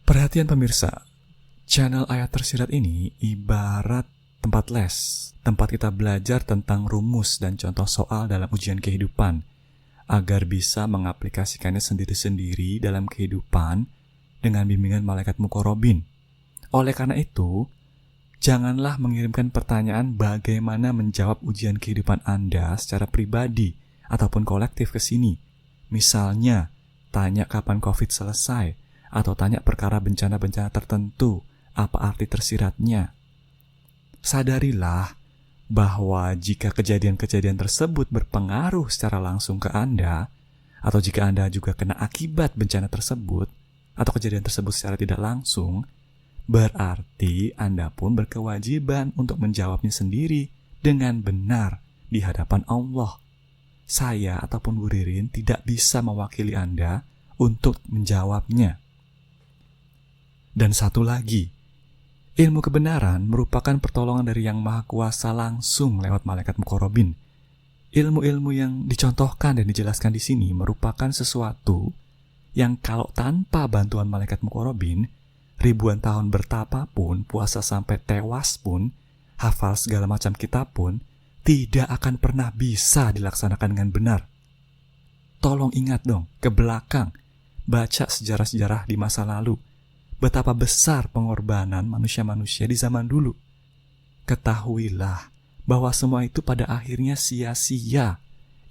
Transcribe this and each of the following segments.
Perhatian pemirsa, channel Ayat Tersirat ini ibarat tempat les, tempat kita belajar tentang rumus dan contoh soal dalam ujian kehidupan, agar bisa mengaplikasikannya sendiri-sendiri dalam kehidupan dengan bimbingan malaikat muqarrabin. Oleh karena itu, janganlah mengirimkan pertanyaan bagaimana menjawab ujian kehidupan Anda secara pribadi ataupun kolektif ke sini. Misalnya, tanya kapan COVID selesai, atau tanya perkara bencana-bencana tertentu, apa arti tersiratnya. Sadarilah bahwa jika kejadian-kejadian tersebut berpengaruh secara langsung ke Anda, atau jika Anda juga kena akibat bencana tersebut, atau kejadian tersebut secara tidak langsung, berarti Anda pun berkewajiban untuk menjawabnya sendiri dengan benar di hadapan Allah. Saya ataupun Bu Ririn tidak bisa mewakili Anda untuk menjawabnya. Dan satu lagi, ilmu kebenaran merupakan pertolongan dari Yang Maha Kuasa langsung lewat malaikat muqarrabin. Ilmu-ilmu yang dicontohkan dan dijelaskan di sini merupakan sesuatu yang kalau tanpa bantuan malaikat muqarrabin, ribuan tahun bertapa pun, puasa sampai tewas pun, hafal segala macam kitab pun, tidak akan pernah bisa dilaksanakan dengan benar. Tolong ingat dong, ke belakang, baca sejarah-sejarah di masa lalu, betapa besar pengorbanan manusia-manusia di zaman dulu. Ketahuilah bahwa semua itu pada akhirnya sia-sia.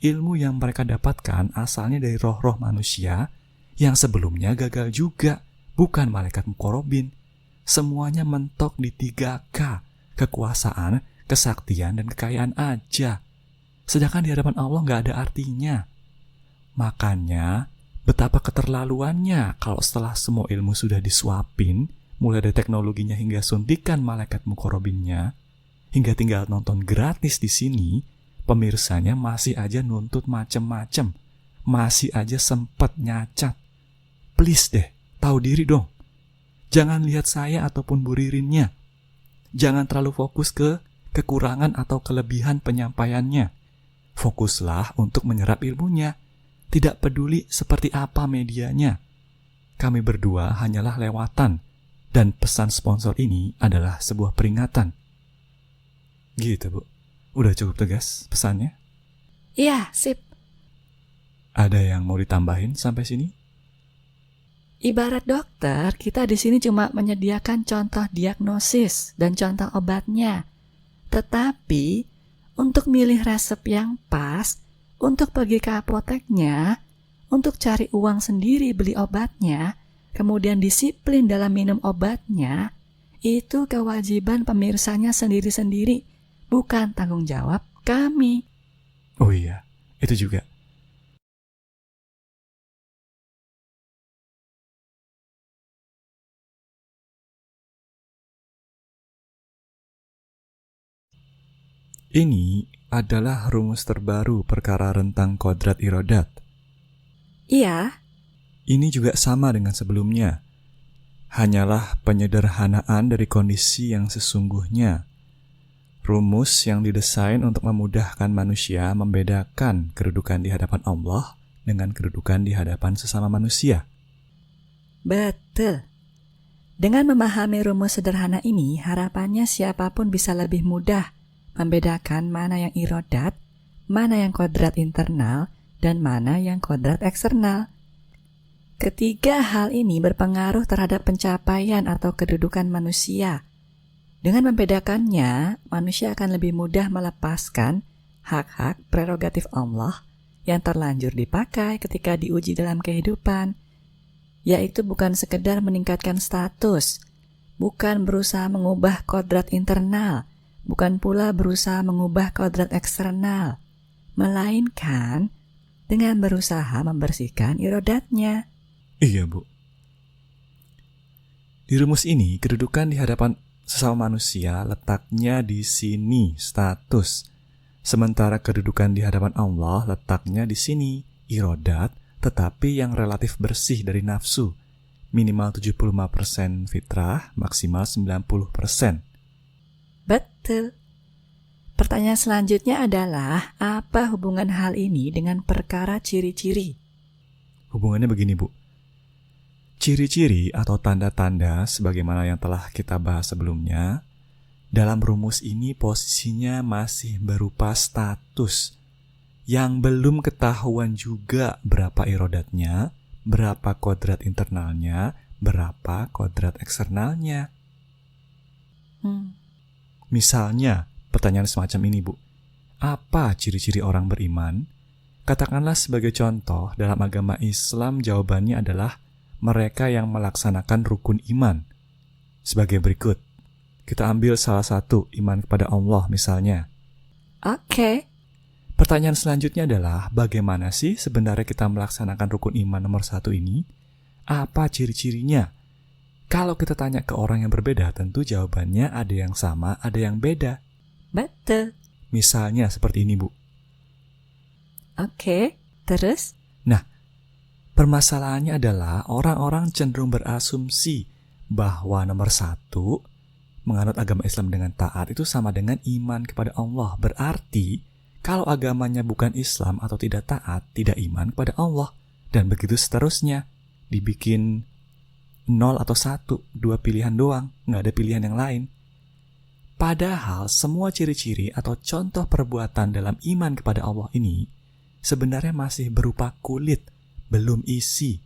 Ilmu yang mereka dapatkan asalnya dari roh-roh manusia yang sebelumnya gagal juga, bukan malaikat muqarrabin. Semuanya mentok di 3K, kekuasaan, kesaktian, dan kekayaan aja. Sedangkan di hadapan Allah gak ada artinya. Makanya, betapa keterlaluannya kalau setelah semua ilmu sudah disuapin, mulai dari teknologinya hingga suntikan malaikat muqarrabinnya, hingga tinggal nonton gratis di sini, pemirsanya masih aja nuntut macem-macem, masih aja sempet nyacat. Please deh, tahu diri dong. Jangan lihat saya ataupun Bu Ririnnya. Jangan terlalu fokus ke kekurangan atau kelebihan penyampaiannya. Fokuslah untuk menyerap ilmunya. Tidak peduli seperti apa medianya. Kami berdua hanyalah lewatan, dan pesan sponsor ini adalah sebuah peringatan. Gitu, Bu. Udah cukup tegas pesannya? Iya, sip. Ada yang mau ditambahin sampai sini? Ibarat dokter, kita di sini cuma menyediakan contoh diagnosis dan contoh obatnya. Tetapi, untuk milih resep yang pas, untuk pergi ke apoteknya, untuk cari uang sendiri beli obatnya, kemudian disiplin dalam minum obatnya, itu kewajiban pemirsanya sendiri-sendiri, bukan tanggung jawab kami. Oh iya, itu juga. Ini adalah rumus terbaru perkara rentang kodrat irodat. Iya. Ini juga sama dengan sebelumnya. Hanyalah penyederhanaan dari kondisi yang sesungguhnya. Rumus yang didesain untuk memudahkan manusia membedakan kedudukan di hadapan Allah dengan kedudukan di hadapan sesama manusia. Betul. Dengan memahami rumus sederhana ini, harapannya siapapun bisa lebih mudah membedakan mana yang irodat, mana yang kodrat internal, dan mana yang kodrat eksternal. Ketiga hal ini berpengaruh terhadap pencapaian atau kedudukan manusia. Dengan membedakannya, manusia akan lebih mudah melepaskan hak-hak prerogatif Allah yang terlanjur dipakai ketika diuji dalam kehidupan, yaitu bukan sekedar meningkatkan status, bukan berusaha mengubah kodrat internal, bukan pula berusaha mengubah kodrat eksternal, melainkan dengan berusaha membersihkan irodatnya. Iya, Bu. Di rumus ini, kedudukan di hadapan sesama manusia letaknya di sini, status. Sementara kedudukan di hadapan Allah letaknya di sini, irodat, tetapi yang relatif bersih dari nafsu. Minimal 75% fitrah, maksimal 90%. Betul. Pertanyaan selanjutnya adalah, apa hubungan hal ini dengan perkara ciri-ciri? Hubungannya begini, Bu. Ciri-ciri atau tanda-tanda sebagaimana yang telah kita bahas sebelumnya, dalam rumus ini posisinya masih berupa status yang belum ketahuan juga berapa irodatnya, berapa kodrat internalnya, berapa kodrat eksternalnya. Misalnya, pertanyaan semacam ini, Bu. Apa ciri-ciri orang beriman? Katakanlah sebagai contoh, dalam agama Islam jawabannya adalah mereka yang melaksanakan rukun iman. Sebagai berikut, kita ambil salah satu, iman kepada Allah misalnya. Oke. Pertanyaan selanjutnya adalah, bagaimana sih sebenarnya kita melaksanakan rukun iman nomor 1 ini? Apa ciri-cirinya? Kalau kita tanya ke orang yang berbeda, tentu jawabannya ada yang sama, ada yang beda. Betul. Misalnya seperti ini, Bu. Oke, terus? Permasalahannya adalah orang-orang cenderung berasumsi bahwa nomor 1, menganut agama Islam dengan taat itu sama dengan iman kepada Allah. Berarti, kalau agamanya bukan Islam atau tidak taat, tidak iman kepada Allah. Dan begitu seterusnya. Dibikin 0 atau 1, 2 pilihan doang, nggak ada pilihan yang lain. Padahal semua ciri-ciri atau contoh perbuatan dalam iman kepada Allah ini sebenarnya masih berupa kulit, belum isi.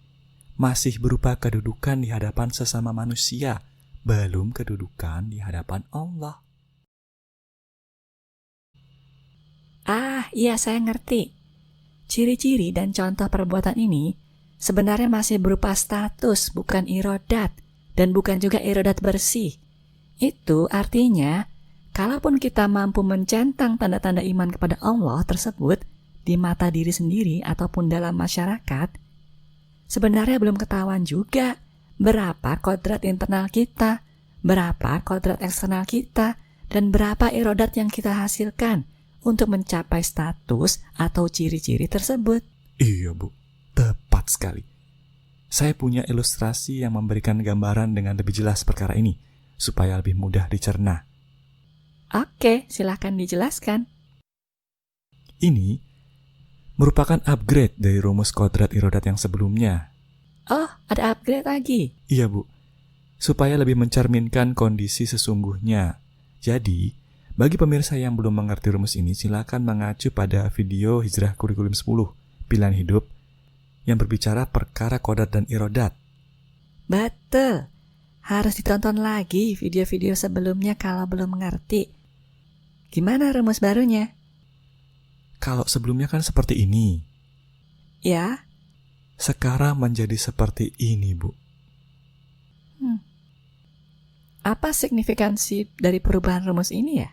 Masih berupa kedudukan di hadapan sesama manusia, belum kedudukan di hadapan Allah. Iya, saya ngerti. Ciri-ciri dan contoh perbuatan ini sebenarnya masih berupa status, bukan irodat, dan bukan juga irodat bersih. Itu artinya, kalaupun kita mampu mencentang tanda-tanda iman kepada Allah tersebut di mata diri sendiri ataupun dalam masyarakat, sebenarnya belum ketahuan juga berapa kodrat internal kita, berapa kodrat eksternal kita, dan berapa irodat yang kita hasilkan untuk mencapai status atau ciri-ciri tersebut. Iya, Bu. Tepat sekali. Saya punya ilustrasi yang memberikan gambaran dengan lebih jelas perkara ini, supaya lebih mudah dicerna. Oke, silakan dijelaskan. Ini merupakan upgrade dari rumus kodrat irodat yang sebelumnya. Oh, ada upgrade lagi? Iya, Bu. Supaya lebih mencerminkan kondisi sesungguhnya. Jadi, bagi pemirsa yang belum mengerti rumus ini, silakan mengacu pada video Hijrah Kurikulum 10, Pilihan Hidup, yang berbicara perkara kodrat dan irodat. Betul. Harus ditonton lagi video-video sebelumnya kalau belum mengerti. Gimana rumus barunya? Kalau sebelumnya kan seperti ini. Ya. Sekarang menjadi seperti ini, Bu. Apa signifikansi dari perubahan rumus ini ya?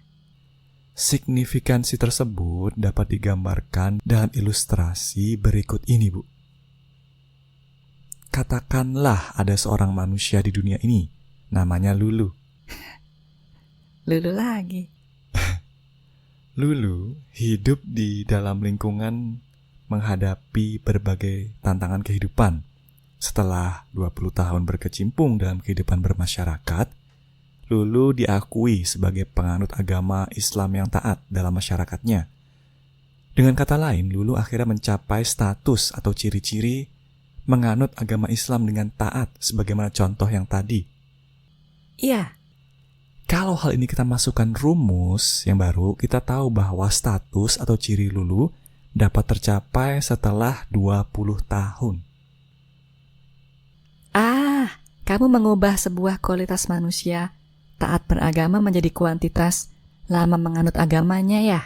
Signifikansi tersebut dapat digambarkan dalam ilustrasi berikut ini, Bu. Katakanlah ada seorang manusia di dunia ini, namanya Lulu. Lulu lagi. Lulu hidup di dalam lingkungan menghadapi berbagai tantangan kehidupan. Setelah 20 tahun berkecimpung dalam kehidupan bermasyarakat, Lulu diakui sebagai penganut agama Islam yang taat dalam masyarakatnya. Dengan kata lain, Lulu akhirnya mencapai status atau ciri-ciri menganut agama Islam dengan taat sebagaimana contoh yang tadi. Iya. Kalau hal ini kita masukkan rumus yang baru, kita tahu bahwa status atau ciri Lulu dapat tercapai setelah 20 tahun. Kamu mengubah sebuah kualitas manusia taat beragama menjadi kuantitas lama menganut agamanya ya?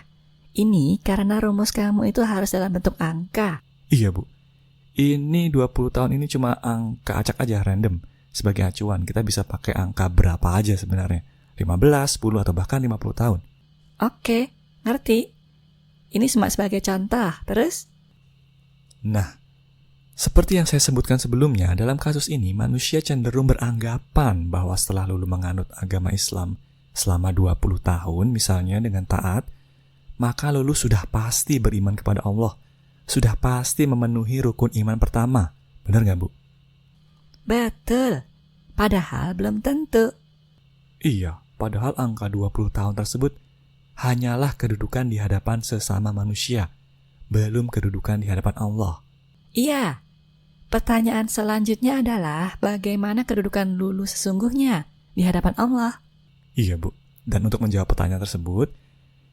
Ini karena rumus kamu itu harus dalam bentuk angka. Iya, Bu. Ini 20 tahun ini cuma angka acak aja, random. Sebagai acuan, kita bisa pakai angka berapa aja sebenarnya. 15, 10, atau bahkan 50 tahun. Oke, ngerti. Ini cuma sebagai contoh, terus? Nah, seperti yang saya sebutkan sebelumnya, dalam kasus ini manusia cenderung beranggapan bahwa setelah Lulu menganut agama Islam selama 20 tahun misalnya dengan taat, maka Lulu sudah pasti beriman kepada Allah, sudah pasti memenuhi rukun iman pertama. Benar nggak, Bu? Betul. Padahal belum tentu. Iya, padahal angka 20 tahun tersebut hanyalah kedudukan di hadapan sesama manusia, belum kedudukan di hadapan Allah. Iya. Pertanyaan selanjutnya adalah bagaimana kedudukan Lulu sesungguhnya di hadapan Allah? Iya, Bu. Dan untuk menjawab pertanyaan tersebut,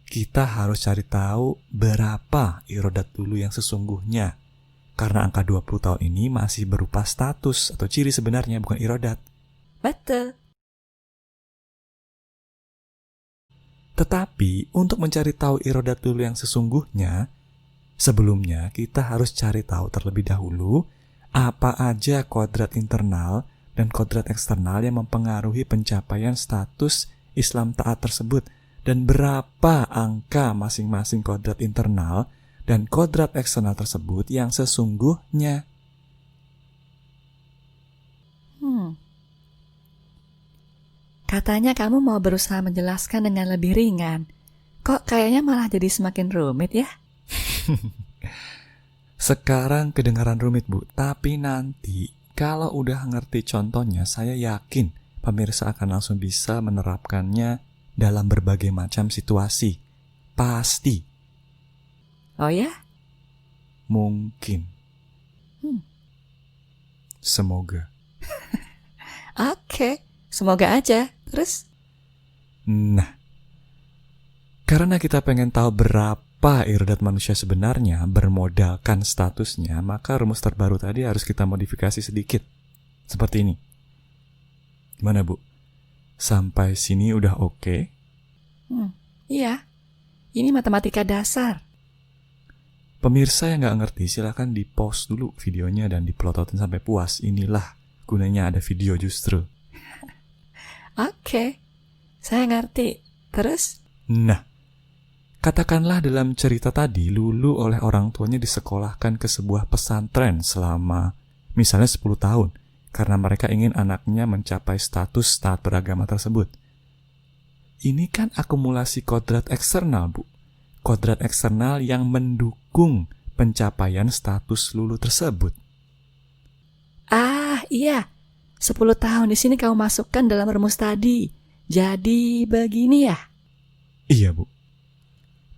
kita harus cari tahu berapa irodat Lulu yang sesungguhnya. Karena angka 20 tahun ini masih berupa status atau ciri sebenarnya, bukan irodat. Betul. Tetapi untuk mencari tahu irodat Lulu yang sesungguhnya, sebelumnya kita harus cari tahu terlebih dahulu apa aja kodrat internal dan kodrat eksternal yang mempengaruhi pencapaian status Islam taat tersebut, dan berapa angka masing-masing kodrat internal dan kodrat eksternal tersebut yang sesungguhnya. Katanya kamu mau berusaha menjelaskan dengan lebih ringan. Kok kayaknya malah jadi semakin rumit ya? Sekarang kedengaran rumit, Bu, tapi nanti kalau udah ngerti contohnya, saya yakin pemirsa akan langsung bisa menerapkannya dalam berbagai macam situasi. Pasti. Oh ya? Mungkin. Semoga. Oke, semoga aja. Terus? Nah, karena kita pengen tahu berapa irodat manusia sebenarnya bermodalkan statusnya, maka rumus terbaru tadi harus kita modifikasi sedikit. Seperti ini. Gimana, Bu? Sampai sini udah oke? Iya. Ini matematika dasar. Pemirsa yang nggak ngerti, silakan di-pause dulu videonya dan dipelototin sampai puas. Inilah gunanya ada video justru. Oke, saya ngerti. Terus? Nah, katakanlah dalam cerita tadi, Lulu oleh orang tuanya disekolahkan ke sebuah pesantren selama misalnya 10 tahun, karena mereka ingin anaknya mencapai status taat beragama tersebut. Ini kan akumulasi kodrat eksternal, Bu. Kodrat eksternal yang mendukung pencapaian status Lulu tersebut. Ah, iya. 10 tahun di sini kamu masukkan dalam rumus tadi. Jadi begini ya? Iya, Bu.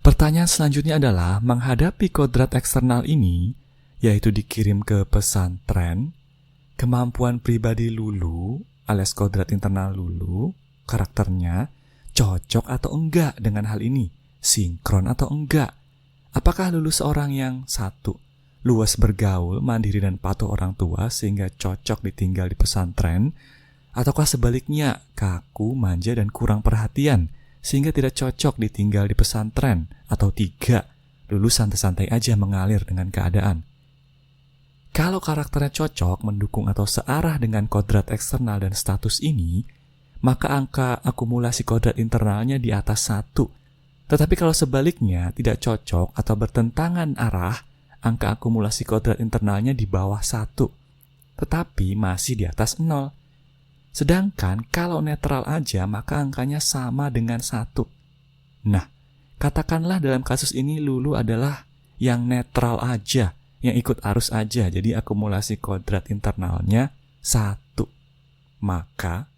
Pertanyaan selanjutnya adalah menghadapi kodrat eksternal ini, yaitu dikirim ke pesantren, kemampuan pribadi Lulu alias kodrat internal Lulu, karakternya, cocok atau enggak dengan hal ini? Sinkron atau enggak? Apakah Lulu seorang yang satu, luas bergaul, mandiri dan patuh orang tua sehingga cocok ditinggal di pesantren? Ataukah sebaliknya, kaku, manja dan kurang perhatian sehingga tidak cocok ditinggal di pesantren? Atau tiga, Lulu santai-santai aja mengalir dengan keadaan? Kalau karakternya cocok, mendukung atau searah dengan kodrat eksternal dan status ini, maka angka akumulasi kodrat internalnya di atas 1. Tetapi kalau sebaliknya tidak cocok atau bertentangan arah, angka akumulasi kodrat internalnya di bawah 1, tetapi masih di atas 0. Sedangkan kalau netral aja, maka angkanya sama dengan 1. Nah, katakanlah dalam kasus ini Lulu adalah yang netral aja, yang ikut arus aja, jadi akumulasi kodrat internalnya 1. Maka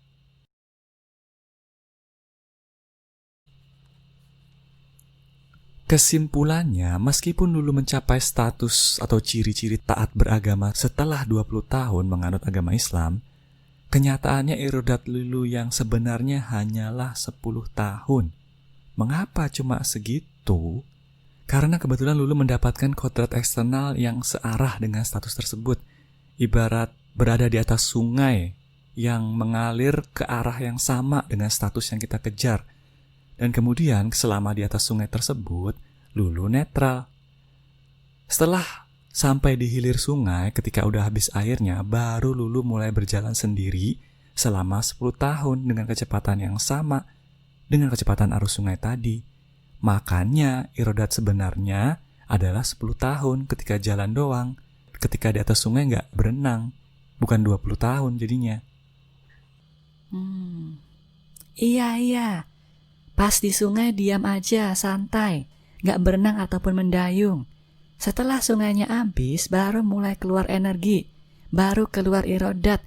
kesimpulannya, meskipun Lulu mencapai status atau ciri-ciri taat beragama setelah 20 tahun menganut agama Islam, kenyataannya irodat Lulu yang sebenarnya hanyalah 10 tahun. Mengapa cuma segitu? Karena kebetulan Lulu mendapatkan kodrat eksternal yang searah dengan status tersebut. Ibarat berada di atas sungai yang mengalir ke arah yang sama dengan status yang kita kejar. Dan kemudian selama di atas sungai tersebut, Lulu netral. Setelah sampai di hilir sungai, ketika udah habis airnya, baru Lulu mulai berjalan sendiri selama 10 tahun dengan kecepatan yang sama dengan kecepatan arus sungai tadi. Makanya irodat sebenarnya adalah 10 tahun ketika jalan doang. ketika di atas sungai nggak berenang. Bukan 20 tahun jadinya. Iya. Pas di sungai diam aja, santai. Nggak berenang ataupun mendayung. Setelah sungainya habis, baru mulai keluar energi. Baru keluar irodat.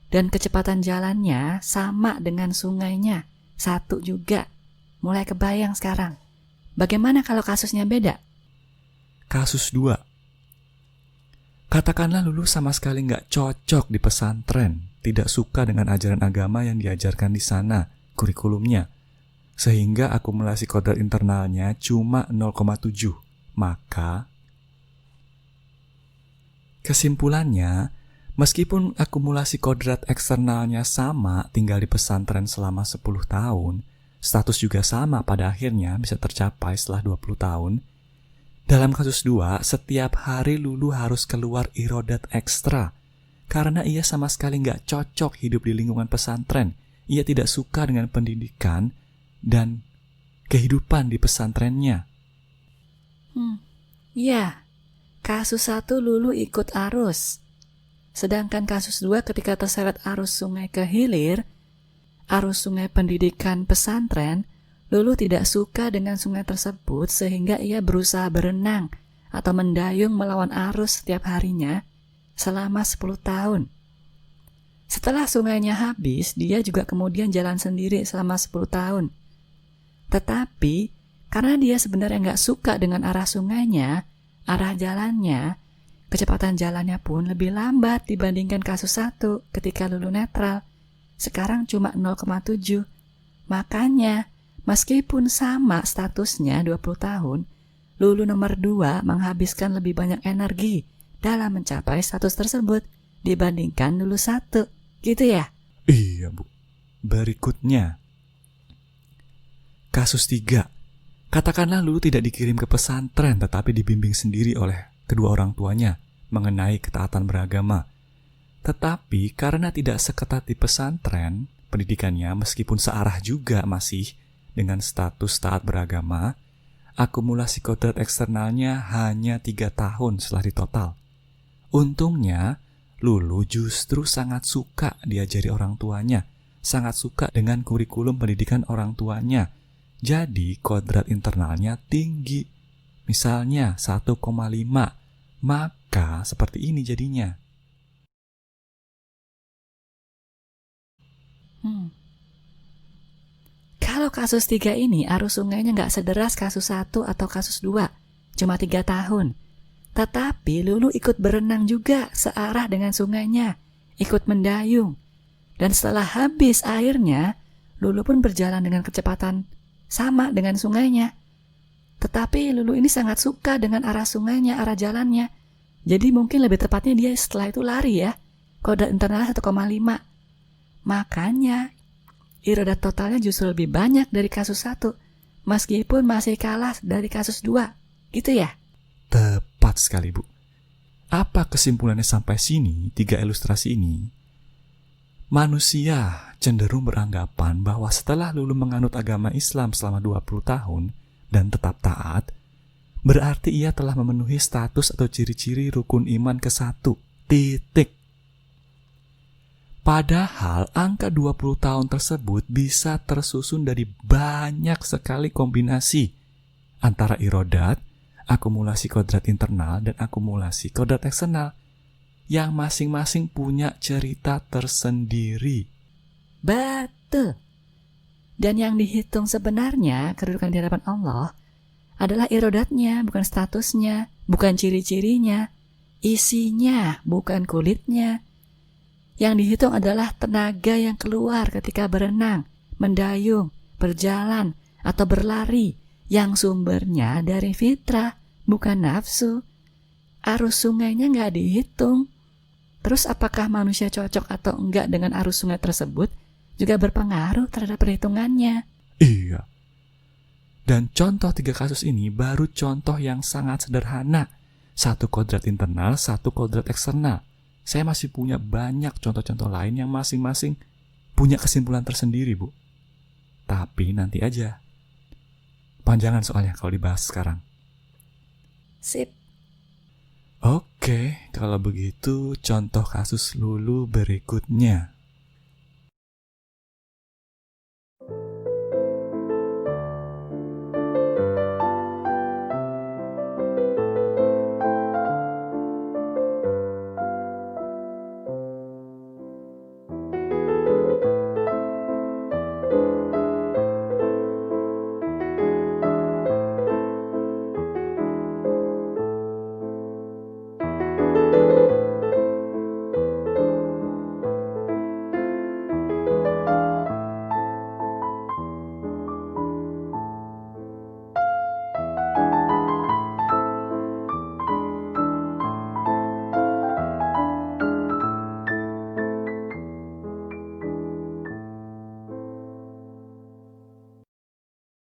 Dan kecepatan jalannya sama dengan sungainya. Satu juga. Mulai kebayang sekarang. Bagaimana kalau kasusnya beda? Kasus 2. Katakanlah Lulu sama sekali nggak cocok di pesantren, tidak suka dengan ajaran agama yang diajarkan di sana, kurikulumnya, sehingga akumulasi kodrat internalnya cuma 0,7. Maka, kesimpulannya, meskipun akumulasi kodrat eksternalnya sama, tinggal di pesantren selama 10 tahun, status juga sama pada akhirnya bisa tercapai setelah 20 tahun. Dalam kasus 2, setiap hari Lulu harus keluar irodat ekstra karena ia sama sekali nggak cocok hidup di lingkungan pesantren. Ia tidak suka dengan pendidikan dan kehidupan di pesantrennya. Ya, kasus 1 Lulu ikut arus. Sedangkan kasus 2 ketika terseret arus sungai ke hilir, arus sungai pendidikan pesantren, Lulu tidak suka dengan sungai tersebut sehingga ia berusaha berenang atau mendayung melawan arus setiap harinya selama 10 tahun. Setelah sungainya habis, dia juga kemudian jalan sendiri selama 10 tahun. Tetapi, karena dia sebenarnya nggak suka dengan arah sungainya, arah jalannya, kecepatan jalannya pun lebih lambat dibandingkan kasus 1 ketika Lulu netral. Sekarang cuma 0,7. Makanya, meskipun sama statusnya 20 tahun, Lulu nomor 2 menghabiskan lebih banyak energi dalam mencapai status tersebut dibandingkan Lulu 1. Gitu ya? Iya, Bu. Berikutnya, kasus 3. Katakanlah Lulu tidak dikirim ke pesantren tetapi dibimbing sendiri oleh kedua orang tuanya mengenai ketaatan beragama. Tetapi karena tidak seketat di pesantren, pendidikannya meskipun searah juga masih dengan status taat beragama, akumulasi kodrat eksternalnya hanya 3 tahun setelah ditotal. Untungnya, Lulu justru sangat suka diajari orang tuanya, sangat suka dengan kurikulum pendidikan orang tuanya. Jadi kodrat internalnya tinggi, misalnya 1,5, maka seperti ini jadinya. Kalau kasus 3 ini arus sungainya nggak sederas kasus 1 atau kasus 2, cuma 3 tahun. Tetapi Lulu ikut berenang juga searah dengan sungainya, ikut mendayung. Dan setelah habis airnya, Lulu pun berjalan dengan kecepatan sama dengan sungainya. Tetapi Lulu ini sangat suka dengan arah sungainya, arah jalannya. Jadi mungkin lebih tepatnya dia setelah itu lari ya, kodrat internal 1,5. Makanya irodat totalnya justru lebih banyak dari kasus 1, meskipun masih kalah dari kasus 2. Gitu ya? Tepat sekali, Bu. Apa kesimpulannya sampai sini, 3 ilustrasi ini? Manusia cenderung beranggapan bahwa setelah Lulu menganut agama Islam selama 20 tahun dan tetap taat, berarti ia telah memenuhi status atau ciri-ciri rukun iman ke-1. Titik. Padahal angka 20 tahun tersebut bisa tersusun dari banyak sekali kombinasi antara irodat, akumulasi kodrat internal, dan akumulasi kodrat eksternal yang masing-masing punya cerita tersendiri. Betul. Dan yang dihitung sebenarnya kedudukan di hadapan Allah adalah irodatnya, bukan statusnya, bukan ciri-cirinya, isinya, bukan kulitnya. Yang dihitung adalah tenaga yang keluar ketika berenang, mendayung, berjalan, atau berlari, yang sumbernya dari fitrah, bukan nafsu. Arus sungainya nggak dihitung. Terus apakah manusia cocok atau enggak dengan arus sungai tersebut juga berpengaruh terhadap perhitungannya. Iya. Dan contoh 3 kasus ini baru contoh yang sangat sederhana. 1 kodrat internal, 1 kodrat eksternal. Saya masih punya banyak contoh-contoh lain yang masing-masing punya kesimpulan tersendiri, Bu. Tapi nanti aja. Panjangan soalnya kalau dibahas sekarang. Sip. Oke, kalau begitu contoh kasus Lulu berikutnya.